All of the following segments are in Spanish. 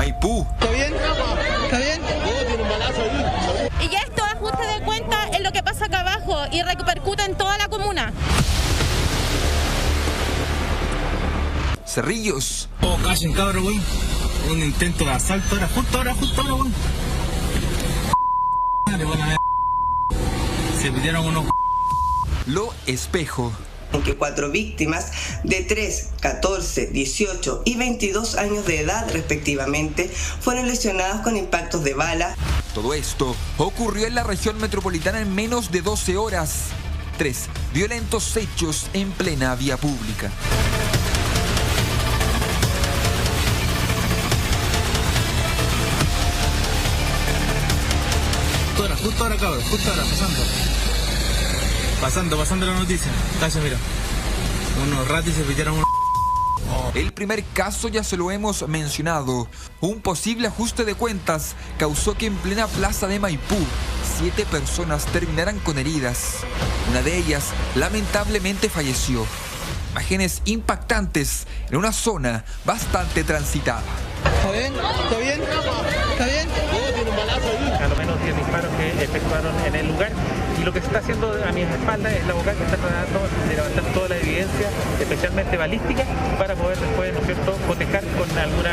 Maipú. ¿Está bien? ¿Está bien? Y esto, ajuste de cuenta, es lo que pasa acá abajo y repercute en toda la comuna. Cerrillos. Oh, callen, cabrón, weón. Un intento de asalto ahora, justo ahora, weón. Se pidieron unos... Lo Espejo. En que 4 víctimas de 3, 14, 18 y 22 años de edad respectivamente fueron lesionadas con impactos de bala. Todo esto ocurrió en la región metropolitana en menos de 12 horas. 3 violentos hechos en plena vía pública. Justo ahora, cabrón, pasando la noticia. Calla, mira. Unos ratis se pidieron unos... El primer caso ya se lo hemos mencionado. Un posible ajuste de cuentas causó que en plena plaza de Maipú 7 personas terminaran con heridas. Una de ellas lamentablemente falleció. Imágenes impactantes en una zona bastante transitada. ¿Está bien? ¿Está bien? ¿Está bien? A lo menos 10 disparos que efectuaron en el lugar, y lo que se está haciendo a mi espalda es la vocal que está tratando de levantar toda la evidencia, especialmente balística, para poder después, ¿no es cierto?, cotejar con algún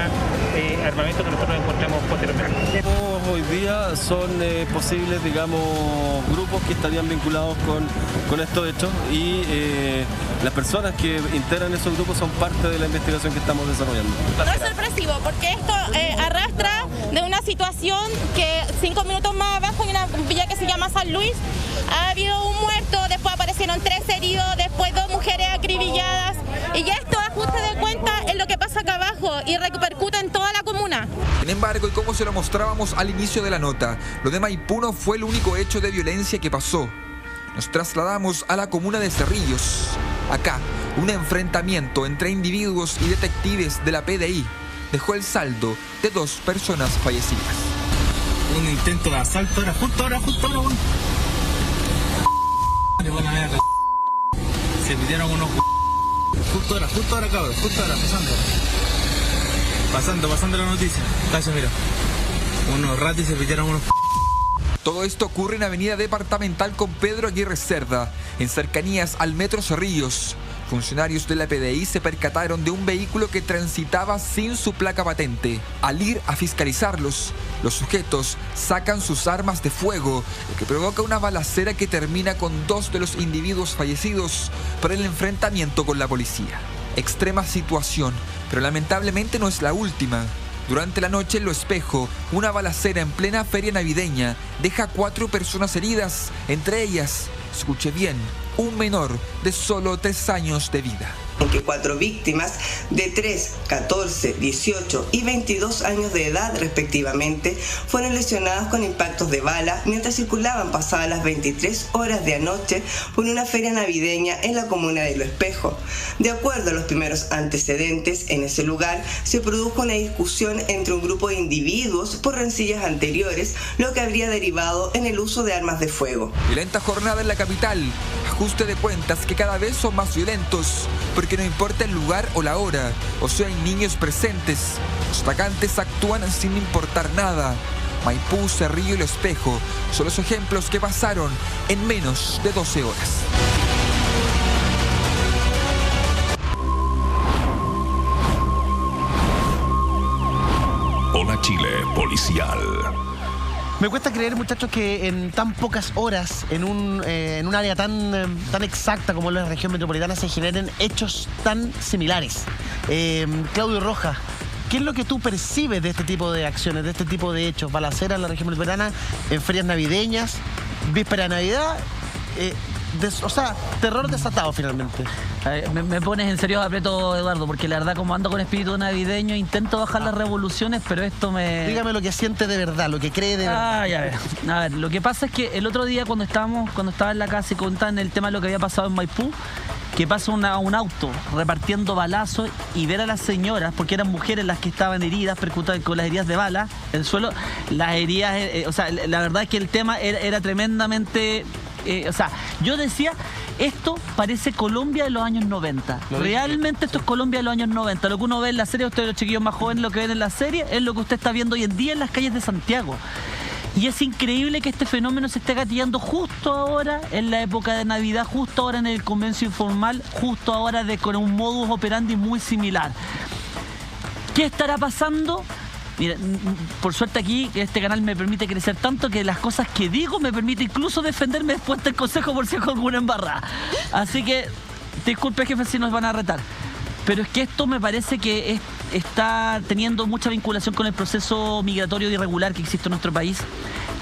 armamento que nosotros encontremos posteriormente. Hoy día son posibles, digamos, grupos que estarían vinculados con estos hechos, y las personas que integran esos grupos son parte de la investigación que estamos desarrollando. No es sorpresivo, porque esto arrastra de una situación que 5 minutos más abajo, en una villa que se llama San Luis, ha habido un muerto, después aparecieron 3 heridos, después 2 mujeres acribilladas, y esto, ajuste de cuenta, es lo que pasa acá abajo y repercute en toda la comuna. Sin embargo, y como se lo mostrábamos al inicio de la nota, lo de Maipú no fue el único hecho de violencia que pasó. Nos trasladamos a la comuna de Cerrillos. Acá, un enfrentamiento entre individuos y detectives de la PDI dejó el saldo de 2 personas fallecidas. Un intento de asalto ahora, justo ahora, weón. Se pidieron unos... Justo ahora, cabrón, pasando la noticia. Calla, mira. Unos ratis se pidieron unos... Todo esto ocurre en Avenida Departamental con Pedro Aguirre Cerda, en cercanías al Metro Cerrillos. Funcionarios de la PDI se percataron de un vehículo que transitaba sin su placa patente. Al ir a fiscalizarlos, los sujetos sacan sus armas de fuego, lo que provoca una balacera que termina con 2 de los individuos fallecidos por el enfrentamiento con la policía. Extrema situación, pero lamentablemente no es la última. Durante la noche en Lo Espejo, una balacera en plena feria navideña deja 4 personas heridas, entre ellas, escuche bien, un menor de solo 3 años de vida. En que 4 víctimas de 3, 14, 18 y 22 años de edad respectivamente fueron lesionadas con impactos de bala mientras circulaban pasadas las 23 horas de anoche por una feria navideña en la comuna de Lo Espejo. De acuerdo a los primeros antecedentes, en ese lugar se produjo una discusión entre un grupo de individuos por rencillas anteriores, lo que habría derivado en el uso de armas de fuego. Violenta jornada en la capital, ajuste de cuentas que cada vez son más violentos, porque no importa el lugar o la hora, o si hay niños presentes, los atacantes actúan sin importar nada. Maipú, Cerrillo y Lo Espejo son los ejemplos que pasaron en menos de 12 horas. Hola Chile, policial. Me cuesta creer, muchachos, que en tan pocas horas, en un área tan exacta como la región metropolitana, se generen hechos tan similares. Claudio Rojas, ¿qué es lo que tú percibes de este tipo de acciones, de este tipo de hechos? Balaceras en la región metropolitana, en ferias navideñas, víspera de Navidad, o sea, terror desatado finalmente. Me pones en serio aprieto, Eduardo, porque la verdad, como ando con espíritu navideño, intento bajar las revoluciones, pero esto me... Dígame lo que siente de verdad, lo que cree de verdad. A ver, lo que pasa es que el otro día cuando estaba en la casa y contaban el tema de lo que había pasado en Maipú, que pasa un auto repartiendo balazos y ver a las señoras, porque eran mujeres las que estaban heridas, percutadas con las heridas de bala, el suelo, las heridas, o sea, la verdad es que el tema era tremendamente o sea, yo decía, esto parece Colombia de los años 90. Realmente esto es Colombia de los años 90. Lo que uno ve en la serie, ustedes los chiquillos más jóvenes, lo que ven en la serie, es lo que usted está viendo hoy en día en las calles de Santiago. Y es increíble que este fenómeno se esté gatillando justo ahora, en la época de Navidad, justo ahora en el comercio informal, justo ahora con un modus operandi muy similar. ¿Qué estará pasando? Mira, por suerte aquí este canal me permite crecer tanto que las cosas que digo me permite incluso defenderme después del consejo por si hago alguna embarrada. Así que, disculpe jefe si nos van a retar. Pero es que esto me parece que está teniendo mucha vinculación con el proceso migratorio irregular que existe en nuestro país,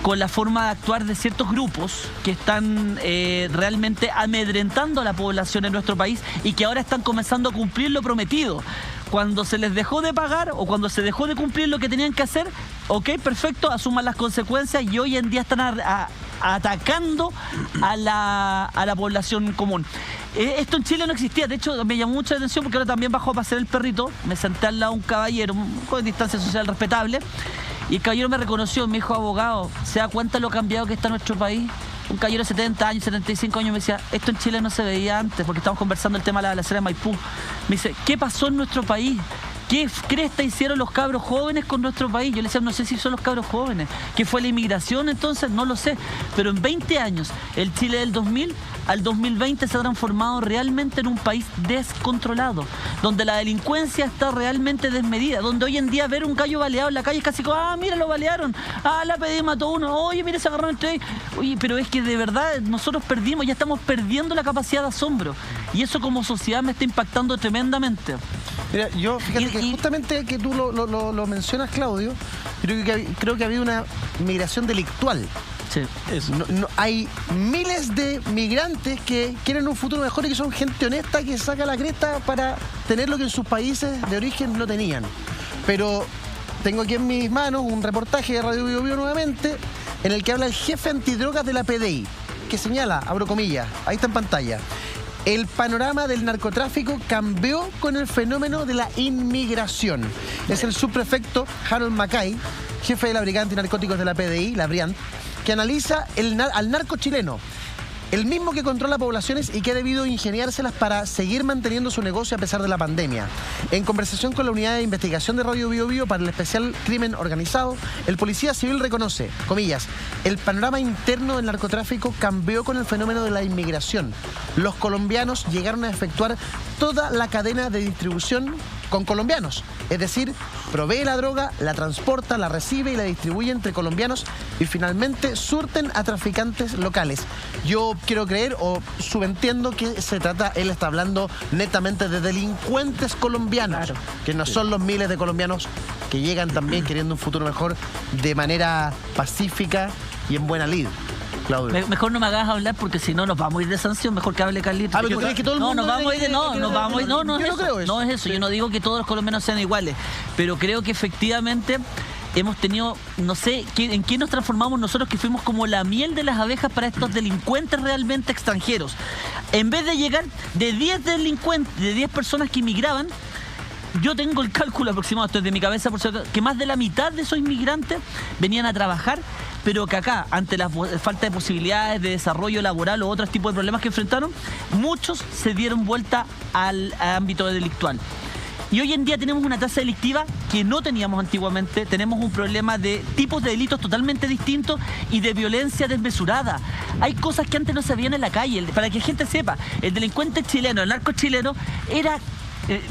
con la forma de actuar de ciertos grupos que están realmente amedrentando a la población en nuestro país y que ahora están comenzando a cumplir lo prometido. Cuando se les dejó de pagar o cuando se dejó de cumplir lo que tenían que hacer, ok, perfecto, asuman las consecuencias y hoy en día están atacando a la población común. Esto en Chile no existía, de hecho me llamó mucha atención porque ahora también bajó a pasear el perrito, me senté al lado de un caballero con distancia social respetable y el caballero me reconoció, me dijo, abogado, ¿se da cuenta lo cambiado que está nuestro país? Un caballero de 70 años, 75 años me decía, esto en Chile no se veía antes, porque estamos conversando el tema de la balacera de Maipú. Me dice, ¿qué pasó en nuestro país? ¿Qué cresta hicieron los cabros jóvenes con nuestro país? Yo le decía, no sé si son los cabros jóvenes. ¿Qué fue la inmigración entonces? No lo sé. Pero en 20 años, el Chile del 2000 al 2020 se ha transformado realmente en un país descontrolado, donde la delincuencia está realmente desmedida, donde hoy en día ver un gallo baleado en la calle es casi como, mira, lo balearon, la PDI mató uno, oye, mira, se agarraron entre ellos. Oye, pero es que de verdad nosotros perdimos, ya estamos perdiendo la capacidad de asombro. Y eso como sociedad me está impactando tremendamente. Mira, yo, fíjate que justamente que tú lo mencionas, Claudio, creo que ha habido una migración delictual. Sí, eso. Hay miles de migrantes que quieren un futuro mejor y que son gente honesta que saca la cresta para tener lo que en sus países de origen no tenían. Pero tengo aquí en mis manos un reportaje de Radio Bio Bio nuevamente en el que habla el jefe antidrogas de la PDI, que señala, abro comillas, ahí está en pantalla, el panorama del narcotráfico cambió con el fenómeno de la inmigración. Es el subprefecto Harold Mackay, jefe de la Brigada Antinarcóticos de la PDI, la BRIANT, que analiza al narco chileno, el mismo que controla poblaciones y que ha debido ingeniárselas para seguir manteniendo su negocio a pesar de la pandemia. En conversación con la unidad de investigación de Radio Bio Bio para el especial crimen organizado, el policía civil reconoce, comillas, el panorama interno del narcotráfico cambió con el fenómeno de la inmigración. Los colombianos llegaron a efectuar toda la cadena de distribución con colombianos, es decir, provee la droga, la transporta, la recibe y la distribuye entre colombianos y finalmente surten a traficantes locales. Yo quiero creer o subentiendo que se trata, él está hablando netamente de delincuentes colombianos, claro, que no son los miles de colombianos que llegan también queriendo un futuro mejor de manera pacífica y en buena lid. Claudio. Mejor no me hagas hablar porque si no nos vamos a ir de sanción, mejor que hable Carlito. ¿Pero tú crees que todo el mundo nos vamos a ir de no es eso. ¿Sí? Yo no digo que todos los colombianos sean iguales, pero creo que efectivamente hemos tenido, no sé, ¿en qué nos transformamos nosotros que fuimos como la miel de las abejas para estos delincuentes realmente extranjeros? En vez de llegar de 10 delincuentes, de 10 personas que inmigraban, yo tengo el cálculo aproximado, esto es de mi cabeza, por cierto, que más de la mitad de esos inmigrantes venían a trabajar, pero que acá, ante la falta de posibilidades de desarrollo laboral o otros tipos de problemas que enfrentaron, muchos se dieron vuelta al ámbito delictual. Y hoy en día tenemos una tasa delictiva que no teníamos antiguamente, tenemos un problema de tipos de delitos totalmente distintos y de violencia desmesurada. Hay cosas que antes no se veían en la calle. Para que la gente sepa, el delincuente chileno, el narco chileno, era...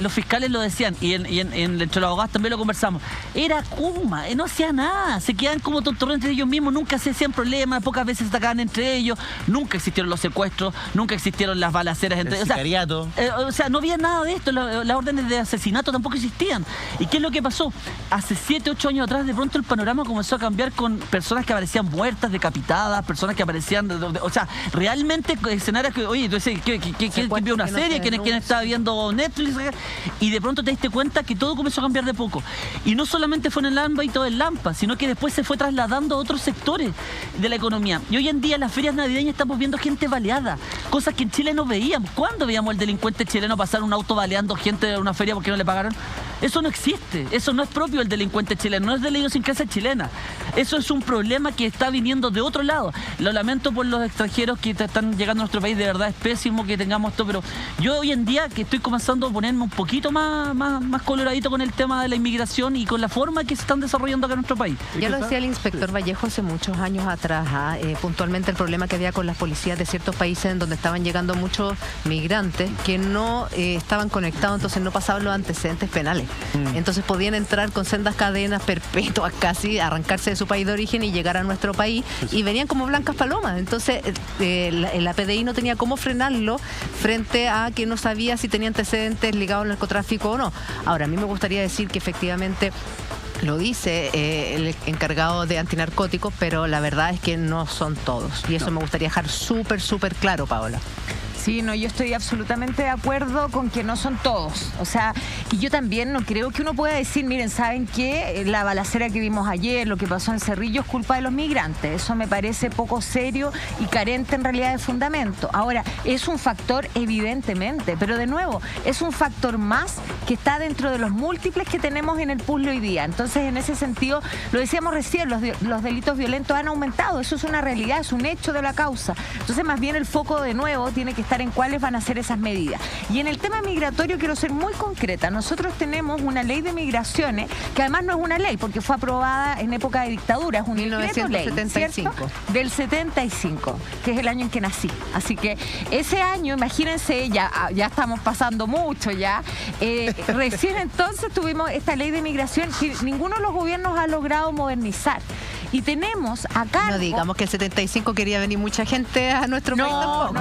los fiscales lo decían y entre los abogados también lo conversamos, era Kuma, no hacía nada, se quedaban como tontorros entre ellos mismos, nunca se hacían problemas, pocas veces se atacaban entre ellos, nunca existieron los secuestros, nunca existieron las balaceras entre ellos, o sea, no había nada de esto, las órdenes de asesinato tampoco existían. ¿Y qué es lo que pasó? Hace 7, 8 años atrás de pronto el panorama comenzó a cambiar con personas que aparecían muertas, decapitadas, personas que aparecían, o sea, realmente escenarios que, oye, entonces, ¿quién vio una serie? ¿Quién estaba viendo Netflix? pega, y de pronto te diste cuenta que todo comenzó a cambiar de poco. Y no solamente fue en el ámbito del Lampa, sino que después se fue trasladando a otros sectores de la economía. Y hoy en día en las ferias navideñas estamos viendo gente baleada, cosas que en Chile no veíamos. ¿Cuándo veíamos al delincuente chileno pasar un auto baleando gente de una feria porque no le pagaron? Eso no existe, eso no es propio del delincuente chileno, no es de la idiosincrasia chilena. Eso es un problema que está viniendo de otro lado. Lo lamento por los extranjeros que están llegando a nuestro país, de verdad es pésimo que tengamos esto, pero yo hoy en día que estoy comenzando a ponerme un poquito más coloradito con el tema de la inmigración y con la forma que se están desarrollando acá en nuestro país. Ya lo decía el inspector Vallejo hace muchos años atrás, puntualmente el problema que había con las policías de ciertos países en donde estaban llegando muchos migrantes que no estaban conectados, entonces no pasaban los antecedentes penales. Entonces podían entrar con sendas cadenas perpetuas casi, arrancarse de su país de origen y llegar a nuestro país, y venían como blancas palomas. Entonces la PDI no tenía cómo frenarlo frente a que no sabía si tenía antecedentes ligados al narcotráfico o no. Ahora, a mí me gustaría decir que efectivamente lo dice el encargado de antinarcóticos, pero la verdad es que no son todos. Y eso me gustaría dejar súper claro, Paola. Sí, no, yo estoy absolutamente de acuerdo con que no son todos. O sea, y yo también no creo que uno pueda decir, miren, ¿saben qué? La balacera que vimos ayer, lo que pasó en Cerrillo es culpa de los migrantes. Eso me parece poco serio y carente en realidad de fundamento. Ahora, es un factor evidentemente, pero de nuevo, es un factor más que está dentro de los múltiples que tenemos en el puzzle hoy día. Entonces, en ese sentido, lo decíamos recién, los delitos violentos han aumentado. Eso es una realidad, es un hecho de la causa. Entonces, más bien el foco de nuevo tiene que estar en cuáles van a ser esas medidas. Y en el tema migratorio quiero ser muy concreta. Nosotros tenemos una ley de migraciones que además no es una ley porque fue aprobada en época de dictadura, es un decreto ley, ¿cierto? Del 75, que es el año en que nací. Así que ese año, imagínense, ya estamos pasando mucho ya. Recién entonces tuvimos esta ley de migración que ninguno de los gobiernos ha logrado modernizar. Y tenemos acá... No digamos que el 75 quería venir mucha gente a nuestro país tampoco.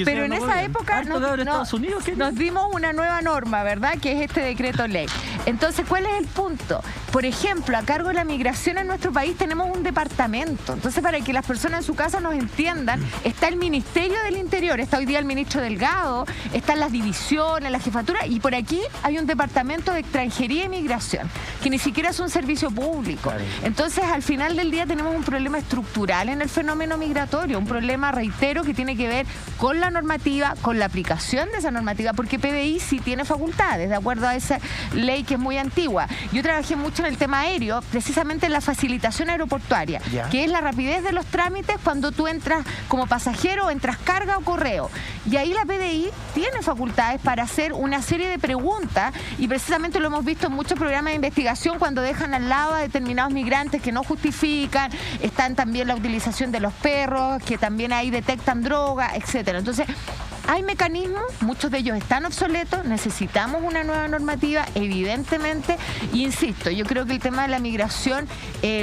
Pero en esa época nos dimos una nueva norma, ¿verdad? Que es este decreto ley. Entonces, ¿cuál es el punto? Por ejemplo, a cargo de la migración en nuestro país tenemos un departamento. Entonces, para que las personas en su casa nos entiendan, está el Ministerio del Interior, está hoy día el ministro Delgado, están las divisiones, la jefatura, y por aquí hay un departamento de extranjería y migración, que ni siquiera es un servicio público. Entonces, al final del día tenemos un problema estructural en el fenómeno migratorio, un problema, reitero, que tiene que ver con la normativa, con la aplicación de esa normativa, porque PDI sí tiene facultades, de acuerdo a esa ley que es muy antigua. Yo trabajé mucho en el tema aéreo, precisamente en la facilitación aeroportuaria, que es la rapidez de los trámites cuando tú entras como pasajero, entras carga o correo. Y ahí la PDI tiene facultades para hacer una serie de preguntas, y precisamente lo hemos visto en muchos programas de investigación cuando dejan al lado a determinados migrantes que no justifican. Están también la utilización de los perros, que también ahí detectan droga, etcétera. Entonces, hay mecanismos, muchos de ellos están obsoletos, necesitamos una nueva normativa, evidentemente, y insisto, yo creo que el tema de la migración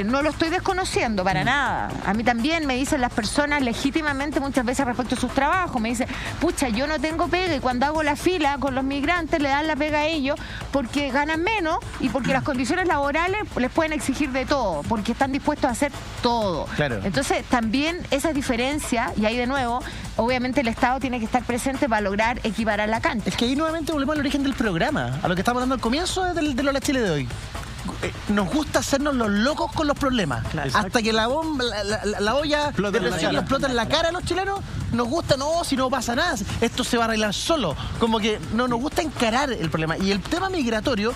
no lo estoy desconociendo para nada. A mí también me dicen las personas legítimamente muchas veces respecto a sus trabajos, me dicen, pucha, yo no tengo pega, y cuando hago la fila con los migrantes le dan la pega a ellos porque ganan menos y porque las condiciones laborales les pueden exigir de todo, porque están dispuestos a hacer todo. Claro. Entonces, también esa diferencia, y ahí de nuevo, obviamente el Estado tiene que estar presente para lograr equiparar la cancha. Es que ahí nuevamente volvemos al origen del programa, a lo que estamos hablando al comienzo de Lola Chile de hoy. Nos gusta hacernos los locos con los problemas. Claro. Hasta que la olla de presión explota en la cara a los chilenos, nos gusta, no, si no pasa nada, esto se va a arreglar solo. Como que no nos gusta encarar el problema. Y el tema migratorio,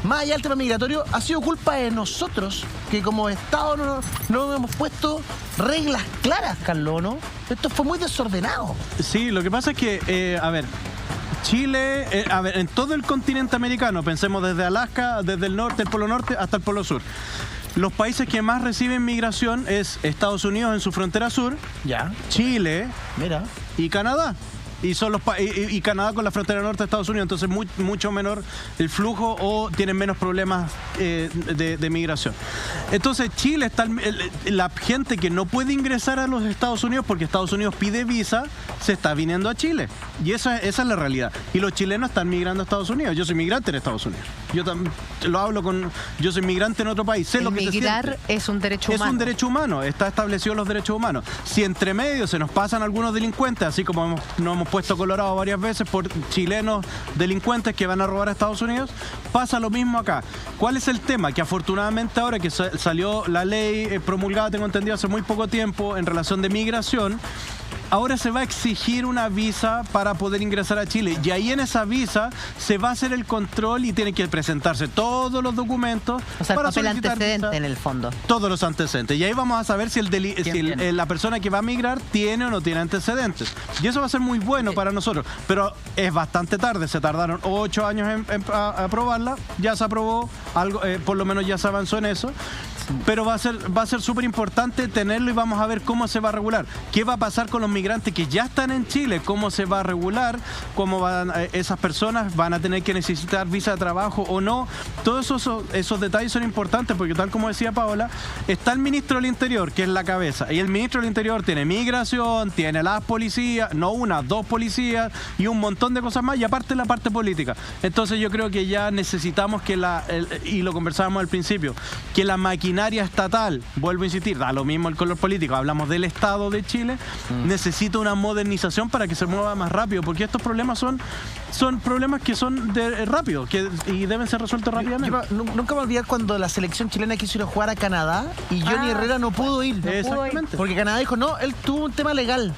más allá del tema migratorio, ha sido culpa de nosotros, que como Estado no hemos puesto reglas claras, Carlos, ¿no? Esto fue muy desordenado. Sí, lo que pasa es que, a ver, Chile, en todo el continente americano, pensemos desde Alaska, desde el norte, el Polo Norte, hasta el Polo Sur. Los países que más reciben migración es Estados Unidos en su frontera sur, Chile, y Canadá. Y son y Canadá con la frontera norte de Estados Unidos, entonces mucho menor el flujo o tienen menos problemas de migración. Entonces Chile está la gente que no puede ingresar a los Estados Unidos porque Estados Unidos pide visa, se está viniendo a Chile. Y esa es la realidad. Y los chilenos están migrando a Estados Unidos. Yo soy migrante en Estados Unidos. Yo soy migrante en otro país. Sé lo que se siente. Migrar es un derecho humano. Es un derecho humano. Está establecido los derechos humanos. Si entre medio se nos pasan algunos delincuentes, así como no hemos hemos puesto colorado varias veces por chilenos delincuentes que van a robar a Estados Unidos. Pasa lo mismo acá. ¿Cuál es el tema? Que afortunadamente ahora que salió la ley promulgada, tengo entendido, hace muy poco tiempo en relación de migración, ahora se va a exigir una visa para poder ingresar a Chile y ahí en esa visa se va a hacer el control y tienen que presentarse todos los documentos. O sea, para el papel antecedente visa, en el fondo. Todos los antecedentes. Y ahí vamos a saber si, la persona que va a migrar tiene o no tiene antecedentes. Y eso va a ser muy bueno para nosotros. Pero es bastante tarde. Se tardaron 8 años en aprobarla. Ya se aprobó, algo, por lo menos ya se avanzó en eso. Pero va a ser súper importante tenerlo y vamos a ver cómo se va a regular. ¿Qué va a pasar con los migrantes que ya están en Chile? ¿Cómo se va a regular? ¿Cómo van esas personas? ¿Van a tener que necesitar visa de trabajo o no? Todos esos detalles son importantes porque tal como decía Paola, está el ministro del Interior, que es la cabeza. Y el ministro del Interior tiene migración, tiene las policías, no una, 2 policías y un montón de cosas más. Y aparte la parte política. Entonces yo creo que ya necesitamos que y lo conversábamos al principio, que la maquinaria estatal, vuelvo a insistir, da lo mismo el color político, hablamos del Estado de Chile, necesita una modernización para que se mueva más rápido, porque estos problemas son problemas que son rápidos y deben ser resueltos rápidamente. Nunca me olvidé cuando la selección chilena quiso ir a jugar a Canadá y Johnny Herrera no pudo ir. Exactamente. Porque Canadá dijo, no, él tuvo un tema legal.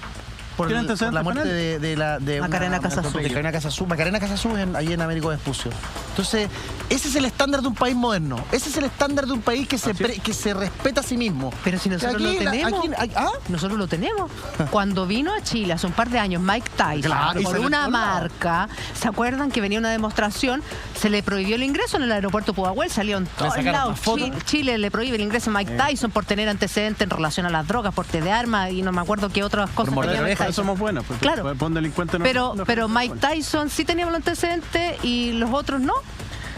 Por la muerte de Macarena Casasú. Macarena Casasú ahí en Américo Vespucio. Entonces, ese es el estándar de un país moderno. Ese es el estándar de un país que se respeta a sí mismo. Pero si nosotros lo tenemos. Nosotros lo tenemos. Cuando vino a Chile hace un par de años Mike Tyson por una marca, ¿se acuerdan que venía una demostración? Se le prohibió el ingreso en el aeropuerto Pudahuel, salió en todos lados. Chile le prohíbe el ingreso a Mike Tyson por tener antecedentes en relación a las drogas, porte de armas y no me acuerdo qué otras cosas tenía. Somos buenos, porque claro. Pero Mike Tyson sí tenía los antecedentes y los otros no.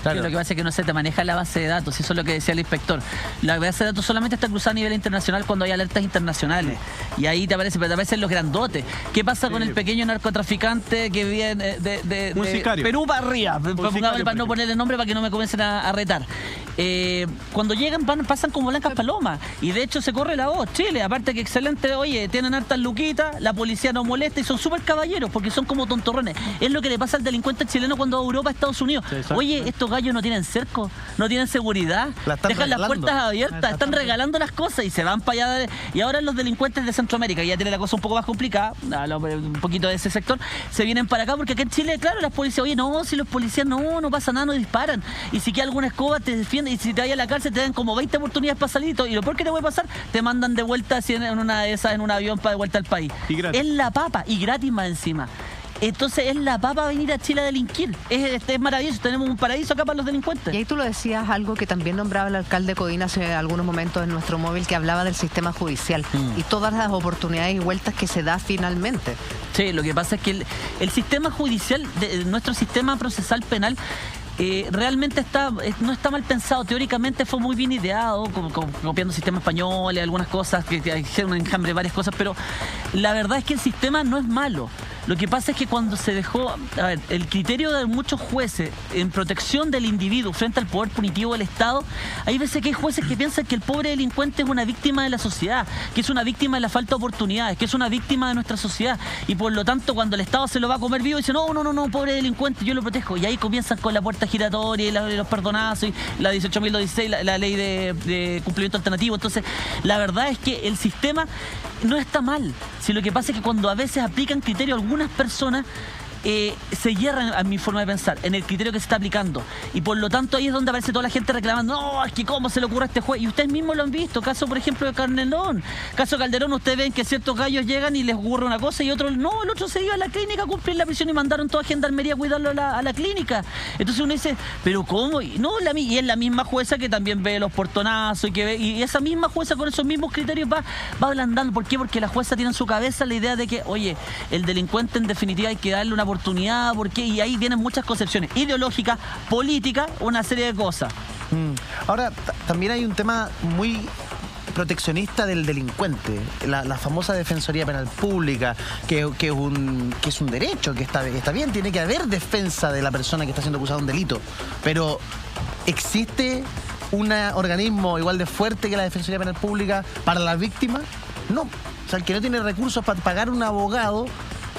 Claro. Lo que pasa es que no se te maneja la base de datos, y eso es lo que decía el inspector. La base de datos solamente está cruzada a nivel internacional cuando hay alertas internacionales. Y ahí te aparecen los grandotes. ¿Qué pasa con el pequeño narcotraficante que viene de Perú para arriba? Para no ponerle nombre para que no me comiencen a retar. Cuando llegan pasan como blancas palomas. Y de hecho se corre la voz. Chile, aparte que excelente, oye, tienen hartas luquitas, la policía no molesta y son súper caballeros porque son como tontorrones. Es lo que le pasa al delincuente chileno cuando va a Europa, a Estados Unidos. Sí, oye, estos gallos no tienen cerco, no tienen seguridad, dejan las puertas abiertas, están regalando las cosas y se van para allá. Y ahora los delincuentes de Centroamérica, que ya tienen la cosa un poco más complicada, un poquito de ese sector, se vienen para acá porque aquí en Chile, claro, las policías, oye, no, si los policías no pasa nada, no disparan. Y si queda alguna escoba, te defienden. Y si te vayas a la cárcel, te dan como 20 oportunidades para salir. Y lo peor que te puede pasar, te mandan de vuelta así en una de esas, en un avión para de vuelta al país. Es la papa, y gratis más encima. Entonces es la papa venir a Chile a delinquir. Es maravilloso, tenemos un paraíso acá para los delincuentes. Y ahí tú lo decías, algo que también nombraba el alcalde Codina hace algunos momentos en nuestro móvil, que hablaba del sistema judicial y todas las oportunidades y vueltas que se da finalmente. Sí, lo que pasa es que el sistema judicial, nuestro sistema procesal penal, realmente no está mal pensado. Teóricamente fue muy bien ideado, copiando el sistema español y algunas cosas, que hicieron un enjambre de varias cosas, pero la verdad es que el sistema no es malo. Lo que pasa es que cuando se dejó, el criterio de muchos jueces en protección del individuo frente al poder punitivo del Estado, hay veces que hay jueces que piensan que el pobre delincuente es una víctima de la sociedad, que es una víctima de la falta de oportunidades, que es una víctima de nuestra sociedad, y por lo tanto cuando el Estado se lo va a comer vivo, dice no, pobre delincuente, yo lo protejo, y ahí comienzan con la puerta giratoria y los perdonazos y la 18.216, la ley de cumplimiento alternativo. Entonces la verdad es que el sistema no está mal, si lo que pasa es que cuando a veces aplican criterios algunas personas, se hierran, a mi forma de pensar, en el criterio que se está aplicando, y por lo tanto ahí es donde aparece toda la gente reclamando, no, es que cómo se le ocurre a este juez, y ustedes mismos lo han visto, caso por ejemplo de Carnelón, caso Calderón, ustedes ven que ciertos gallos llegan y les ocurre una cosa y otros no, el otro se iba a la clínica a cumplir la prisión y mandaron toda gendarmería a cuidarlo a la clínica. Entonces uno dice, pero ¿cómo? Y es la misma jueza que también ve los portonazos y esa misma jueza con esos mismos criterios va ablandando. ¿Por qué? Porque la jueza tiene en su cabeza la idea de que, oye, el delincuente en definitiva hay que darle una oportunidad, porque y ahí vienen muchas concepciones ideológicas, políticas, una serie de cosas. Ahora, también hay un tema muy proteccionista del delincuente, la famosa Defensoría Penal Pública, que es un derecho, que está bien, tiene que haber defensa de la persona que está siendo acusada de un delito, pero ¿existe un organismo igual de fuerte que la Defensoría Penal Pública para las víctimas? No. O sea, el que no tiene recursos para pagar un abogado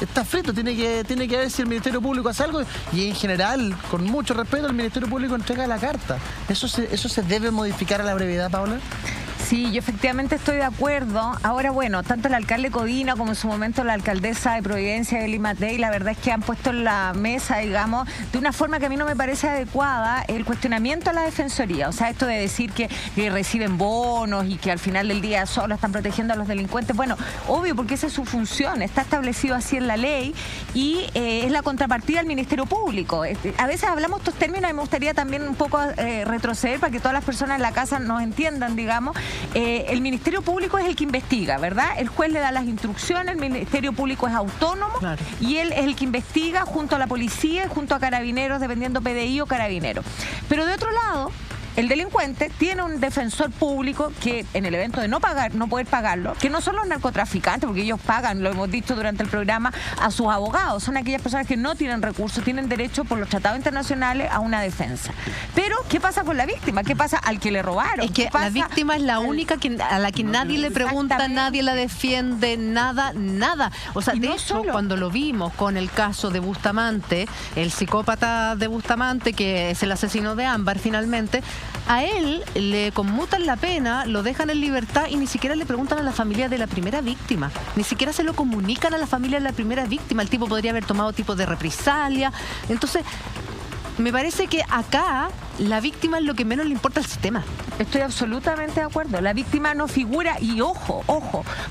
está frito, tiene que ver si el Ministerio Público hace algo y en general, con mucho respeto, el Ministerio Público entrega la carta. ¿Eso se debe modificar a la brevedad, Paula? Sí, yo efectivamente estoy de acuerdo. Ahora, bueno, tanto el alcalde Codina como en su momento la alcaldesa de Providencia, Evelyn Matei, la verdad es que han puesto en la mesa, digamos, de una forma que a mí no me parece adecuada, el cuestionamiento a la Defensoría. O sea, esto de decir que reciben bonos y que al final del día solo están protegiendo a los delincuentes. Bueno, obvio, porque esa es su función, está establecido así en la ley y es la contrapartida al Ministerio Público. A veces hablamos estos términos y me gustaría también un poco retroceder para que todas las personas en la casa nos entiendan, digamos. El Ministerio Público es el que investiga, ¿verdad? El juez le da las instrucciones, el Ministerio Público es autónomo, claro, y él es el que investiga junto a la policía y junto a carabineros, dependiendo PDI o carabineros. Pero de otro lado, el delincuente tiene un defensor público que en el evento de no poder pagarlo, que no son los narcotraficantes, porque ellos pagan, lo hemos dicho durante el programa, a sus abogados. Son aquellas personas que no tienen recursos, tienen derecho por los tratados internacionales a una defensa. Pero, ¿qué pasa con la víctima? ¿Qué pasa al que le robaron? Es que la víctima es la única a la que nadie le pregunta, nadie la defiende, nada. O sea, de hecho, cuando lo vimos con el caso de Bustamante, el psicópata de Bustamante, que es el asesino de Ámbar finalmente, a él le conmutan la pena, lo dejan en libertad y ni siquiera le preguntan a la familia de la primera víctima. Ni siquiera se lo comunican a la familia de la primera víctima. El tipo podría haber tomado tipo de represalia. Entonces, me parece que acá la víctima es lo que menos le importa al sistema. Estoy absolutamente de acuerdo. La víctima no figura, y ojo,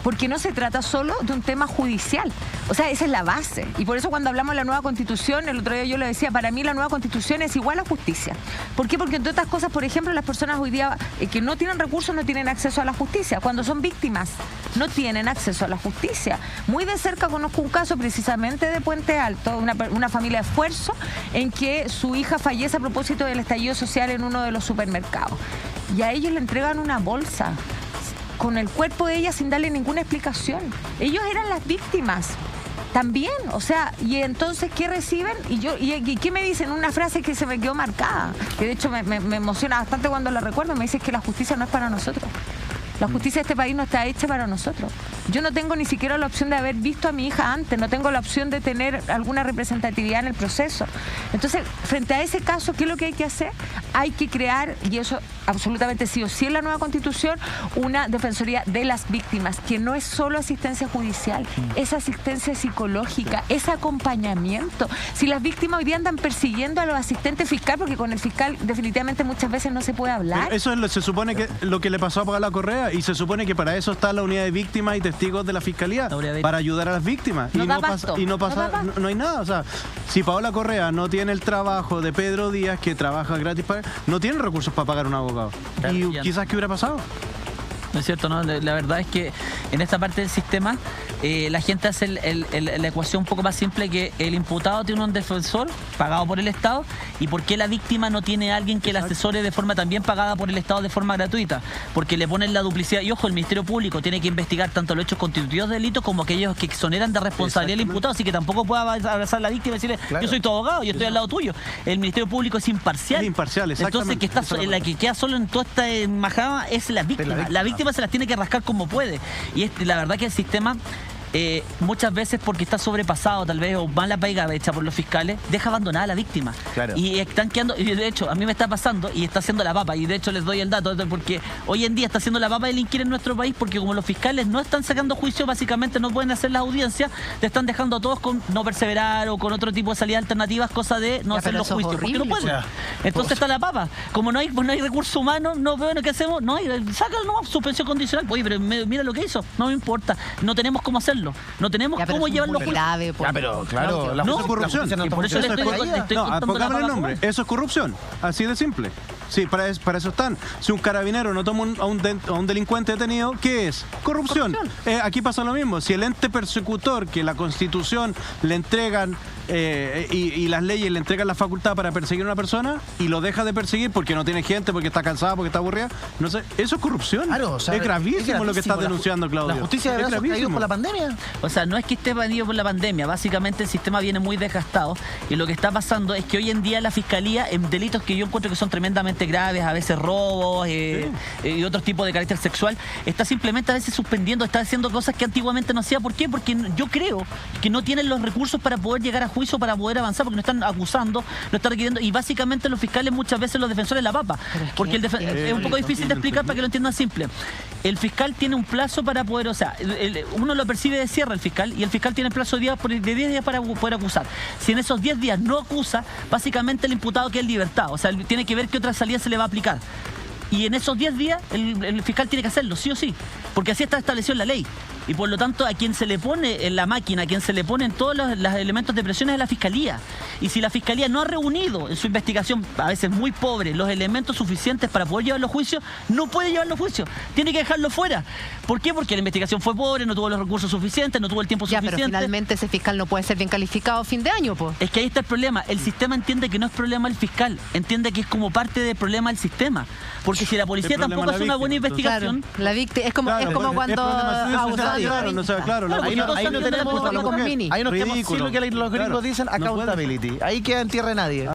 porque no se trata solo de un tema judicial. O sea, esa es la base. Y por eso cuando hablamos de la nueva Constitución, el otro día yo lo decía, para mí la nueva Constitución es igual a justicia. ¿Por qué? Porque entre otras cosas, por ejemplo, las personas hoy día que no tienen recursos no tienen acceso a la justicia. Cuando son víctimas, no tienen acceso a la justicia. Muy de cerca conozco un caso precisamente de Puente Alto, una familia de esfuerzo, en que su hija fallece a propósito del estallido social en uno de los supermercados. Y a ellos le entregan una bolsa con el cuerpo de ella sin darle ninguna explicación. Ellos eran las víctimas también, o sea, y entonces, ¿qué reciben? ¿Y qué me dicen? Una frase que se me quedó marcada, que de hecho me emociona bastante cuando la recuerdo. Me dicen que la justicia no es para nosotros. La justicia de este país no está hecha para nosotros. Yo no tengo ni siquiera la opción de haber visto a mi hija antes, no tengo la opción de tener alguna representatividad en el proceso. Entonces, frente a ese caso, ¿qué es lo que hay que hacer? Hay que crear, y eso absolutamente sí o sí en la nueva Constitución, una defensoría de las víctimas, que no es solo asistencia judicial, es asistencia psicológica, es acompañamiento. Si las víctimas hoy día andan persiguiendo a los asistentes fiscales, porque con el fiscal definitivamente muchas veces no se puede hablar. Eso es se supone que lo que le pasó a Paola Correa, y se supone que para eso está la unidad de víctimas y testigos de la Fiscalía, para ayudar a las víctimas. No hay nada. O sea, si Paola Correa no tiene el trabajo de Pedro Díaz, que trabaja gratis, no tiene recursos para pagar un abogado. Y quizás, ¿qué hubiera pasado? ¿No es cierto? ¿No? La verdad es que en esta parte del sistema la gente hace la ecuación un poco más simple, que el imputado tiene un defensor pagado por el Estado, y por qué la víctima no tiene a alguien que la asesore de forma también pagada por el Estado de forma gratuita, porque le ponen la duplicidad. Y ojo, el Ministerio Público tiene que investigar tanto los hechos constitutivos de delitos como aquellos que exoneran de responsabilidad del imputado, así que tampoco puede abrazar a la víctima y decirle, yo soy tu abogado, yo estoy al lado tuyo. El Ministerio Público es imparcial. Es imparcial, exactamente. Entonces, la que queda solo en toda esta embajada es la víctima. La víctima se las tiene que rascar como puede. Y la verdad que el sistema, muchas veces, porque está sobrepasado tal vez, o mala pega hecha por los fiscales, deja abandonada a la víctima. Claro. Y están quedando, y de hecho a mí me está pasando, y está haciendo la papa, y de hecho les doy el dato, porque hoy en día está haciendo la papa delinquir en nuestro país, porque como los fiscales no están sacando juicio, básicamente no pueden hacer las audiencias, te están dejando a todos con no perseverar o con otro tipo de salidas alternativas, cosa de no hacer los juicios, porque no pueden. Entonces está la papa. Como no hay recursos humanos, no veo lo que hacemos, sácalo nomás, suspensión condicional. Oye, pero mira lo que hizo, no me importa, no tenemos cómo hacerlo. No tenemos cómo llevarlo grave. Pero claro, eso es corrupción. Por eso pongámosle el nombre. Eso es corrupción. Así de simple. Sí, para eso están. Si un carabinero no toma a un delincuente detenido, ¿qué es? Corrupción. Aquí pasa lo mismo. Si el ente persecutor que la Constitución le entregan y las leyes le entregan la facultad para perseguir a una persona y lo deja de perseguir porque no tiene gente, porque está cansada, porque está aburrida. No sé, eso es corrupción. Claro, o sea, es gravísimo lo que está denunciando Claudio. La justicia de brazos caídos por la pandemia. O sea, no es que esté caído por la pandemia, básicamente el sistema viene muy desgastado y lo que está pasando es que hoy en día la fiscalía en delitos que yo encuentro que son tremendamente graves, a veces robos y otros tipos de carácter sexual, está simplemente a veces suspendiendo, está haciendo cosas que antiguamente no hacía. ¿Por qué? Porque yo creo que no tienen los recursos para poder llegar a juicio, para poder avanzar, porque no están acusando, no están requiriendo, y básicamente los fiscales muchas veces los defensores la papa, porque es un poco difícil de explicar para que lo entiendan simple. El fiscal tiene un plazo para poder, o sea, uno lo percibe de cierre el fiscal, y el fiscal tiene el plazo de 10 días para poder acusar. Si en esos 10 días no acusa, básicamente el imputado queda en libertad, o sea, tiene que ver qué otra salida se le va a aplicar. Y en esos 10 días el fiscal tiene que hacerlo, sí o sí, porque así está establecido en la ley. Y por lo tanto, a quien se le pone en la máquina, a quien se le ponen todos los elementos de presión es a la fiscalía. Y si la fiscalía no ha reunido en su investigación, a veces muy pobre, los elementos suficientes para poder llevarlo a juicio, no puede llevarlo a juicio. Tiene que dejarlo fuera. ¿Por qué? Porque la investigación fue pobre, no tuvo los recursos suficientes, no tuvo el tiempo suficiente. Pero finalmente ese fiscal no puede ser bien calificado a fin de año, pues. Es que ahí está el problema. El sistema entiende que no es problema del fiscal, entiende que es como parte del problema del sistema. Porque si la policía tampoco hace una buena investigación... Claro, la víctima es como cuando abusaban. Ahí no tenemos, ahí nos quedamos sin lo que los gringos dicen accountability. Ahí queda en tierra de nadie.